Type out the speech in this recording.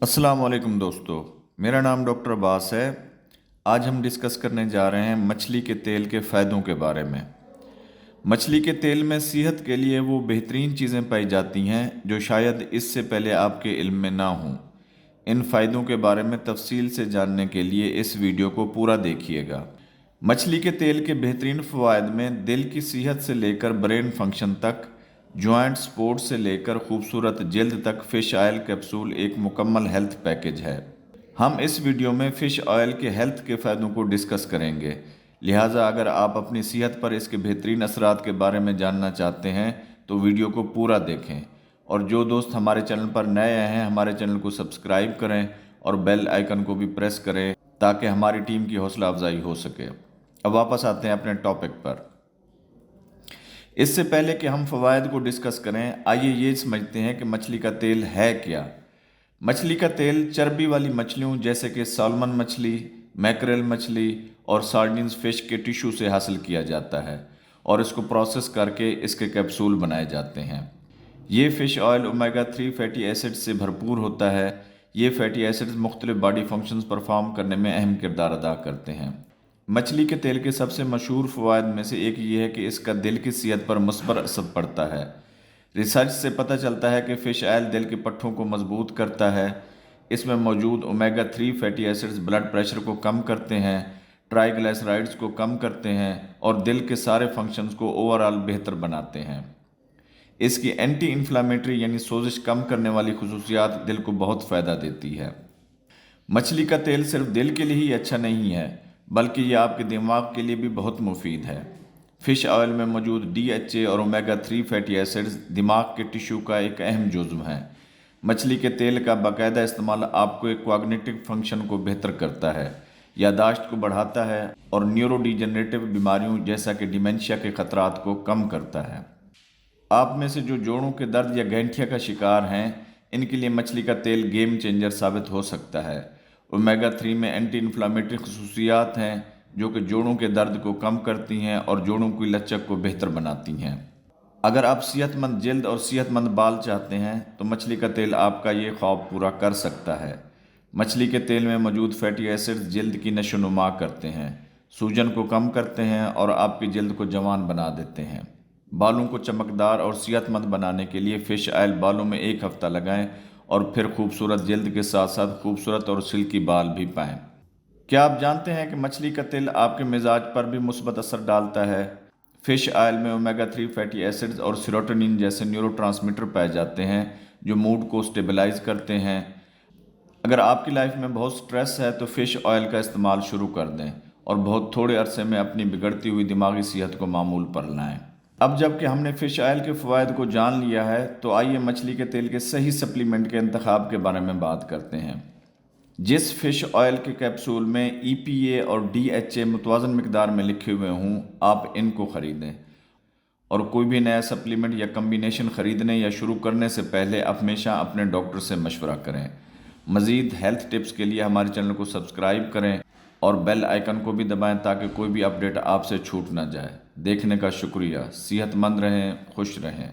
السلام علیکم دوستو، میرا نام ڈاکٹر عباس ہے۔ آج ہم ڈسکس کرنے جا رہے ہیں مچھلی کے تیل کے فائدوں کے بارے میں۔ مچھلی کے تیل میں صحت کے لیے وہ بہترین چیزیں پائی جاتی ہیں جو شاید اس سے پہلے آپ کے علم میں نہ ہوں۔ ان فائدوں کے بارے میں تفصیل سے جاننے کے لیے اس ویڈیو کو پورا دیکھیے گا۔ مچھلی کے تیل کے بہترین فوائد میں دل کی صحت سے لے کر برین فنکشن تک، جوائنٹ سپورٹ سے لے کر خوبصورت جلد تک فش آئل کیپسول ایک مکمل ہیلتھ پیکج ہے۔ ہم اس ویڈیو میں فش آئل کے ہیلتھ کے فائدوں کو ڈسکس کریں گے، لہٰذا اگر آپ اپنی صحت پر اس کے بہترین اثرات کے بارے میں جاننا چاہتے ہیں تو ویڈیو کو پورا دیکھیں، اور جو دوست ہمارے چینل پر نئے ہیں ہمارے چینل کو سبسکرائب کریں اور بیل آئیکن کو بھی پریس کریں تاکہ ہماری ٹیم کی حوصلہ افزائی ہو سکے۔ اب واپس آتے ہیں اپنے ٹاپک پر۔ اس سے پہلے کہ ہم فوائد کو ڈسکس کریں، آئیے یہ سمجھتے ہیں کہ مچھلی کا تیل ہے کیا۔ مچھلی کا تیل چربی والی مچھلیوں جیسے کہ سالمن مچھلی، میکریل مچھلی اور سارڈینز فش کے ٹشو سے حاصل کیا جاتا ہے، اور اس کو پروسیس کر کے اس کے کیپسول بنائے جاتے ہیں۔ یہ fish oil omega 3 fatty acid سے بھرپور ہوتا ہے۔ یہ فیٹی ایسڈز مختلف باڈی فنکشنز پرفارم کرنے میں اہم کردار ادا کرتے ہیں۔ مچھلی کے تیل کے سب سے مشہور فوائد میں سے ایک یہ ہے کہ اس کا دل کی صحت پر مثبت اثر پڑتا ہے۔ ریسرچ سے پتہ چلتا ہے کہ فش آئل دل کے پٹھوں کو مضبوط کرتا ہے۔ اس میں موجود omega 3 fatty acids blood pressure کو کم کرتے ہیں، ٹرائی گلائسرائڈز کو کم کرتے ہیں اور دل کے سارے فنکشنز کو اوورآل بہتر بناتے ہیں۔ اس کی اینٹی انفلامیٹری یعنی سوزش کم کرنے والی خصوصیات دل کو بہت فائدہ دیتی ہے۔ مچھلی کا تیل صرف دل کے لیے ہی اچھا نہیں ہے بلکہ یہ آپ کے دماغ کے لیے بھی بہت مفید ہے۔ فش آئل میں موجود DHA اور اومیگا 3 فیٹی ایسڈز دماغ کے ٹشو کا ایک اہم جزو ہیں۔ مچھلی کے تیل کا باقاعدہ استعمال آپ کو ایک کوگنیٹو فنکشن کو بہتر کرتا ہے، یادداشت کو بڑھاتا ہے اور نیورو ڈی جنریٹو بیماریوں جیسا کہ ڈیمنشیا کے خطرات کو کم کرتا ہے۔ آپ میں سے جو جوڑوں کے درد یا گینٹھیا کا شکار ہیں، ان کے لیے مچھلی کا تیل گیم چینجر ثابت ہو سکتا ہے۔ اومیگا 3 میں اینٹی انفلامیٹری خصوصیات ہیں جو کہ جوڑوں کے درد کو کم کرتی ہیں اور جوڑوں کی لچک کو بہتر بناتی ہیں۔ اگر آپ صحت مند جلد اور صحت مند بال چاہتے ہیں تو مچھلی کا تیل آپ کا یہ خواب پورا کر سکتا ہے۔ مچھلی کے تیل میں موجود فیٹی ایسڈز جلد کی نشو و نما کرتے ہیں، سوجن کو کم کرتے ہیں اور آپ کی جلد کو جوان بنا دیتے ہیں۔ بالوں کو چمکدار اور صحت مند بنانے کے لیے فش آئل بالوں میں 1 ہفتہ لگائیں اور پھر خوبصورت جلد کے ساتھ ساتھ خوبصورت اور سلکی بال بھی پائیں۔ کیا آپ جانتے ہیں کہ مچھلی کا تیل آپ کے مزاج پر بھی مثبت اثر ڈالتا ہے؟ فش آئل میں اومیگا 3 فیٹی ایسڈز اور سیروٹونین جیسے نیورو ٹرانسمیٹر پائے جاتے ہیں جو موڈ کو سٹیبلائز کرتے ہیں۔ اگر آپ کی لائف میں بہت سٹریس ہے تو فش آئل کا استعمال شروع کر دیں اور بہت تھوڑے عرصے میں اپنی بگڑتی ہوئی دماغی صحت کو معمول پر لائیں۔ اب جب کہ ہم نے فش آئل کے فوائد کو جان لیا ہے تو آئیے مچھلی کے تیل کے صحیح سپلیمنٹ کے انتخاب کے بارے میں بات کرتے ہیں۔ جس فش آئل کے کیپسول میں EPA اور DHA متوازن مقدار میں لکھے ہوئے ہوں، آپ ان کو خریدیں، اور کوئی بھی نیا سپلیمنٹ یا کمبینیشن خریدنے یا شروع کرنے سے پہلے ہمیشہ اپنے ڈاکٹر سے مشورہ کریں۔ مزید ہیلتھ ٹپس کے لیے ہمارے چینل کو سبسکرائب کریں اور بیل آئیکن کو بھی دبائیں تاکہ کوئی بھی اپڈیٹ آپ سے چھوٹ نہ جائے۔ دیکھنے کا شکریہ۔ صحت مند رہیں، خوش رہیں۔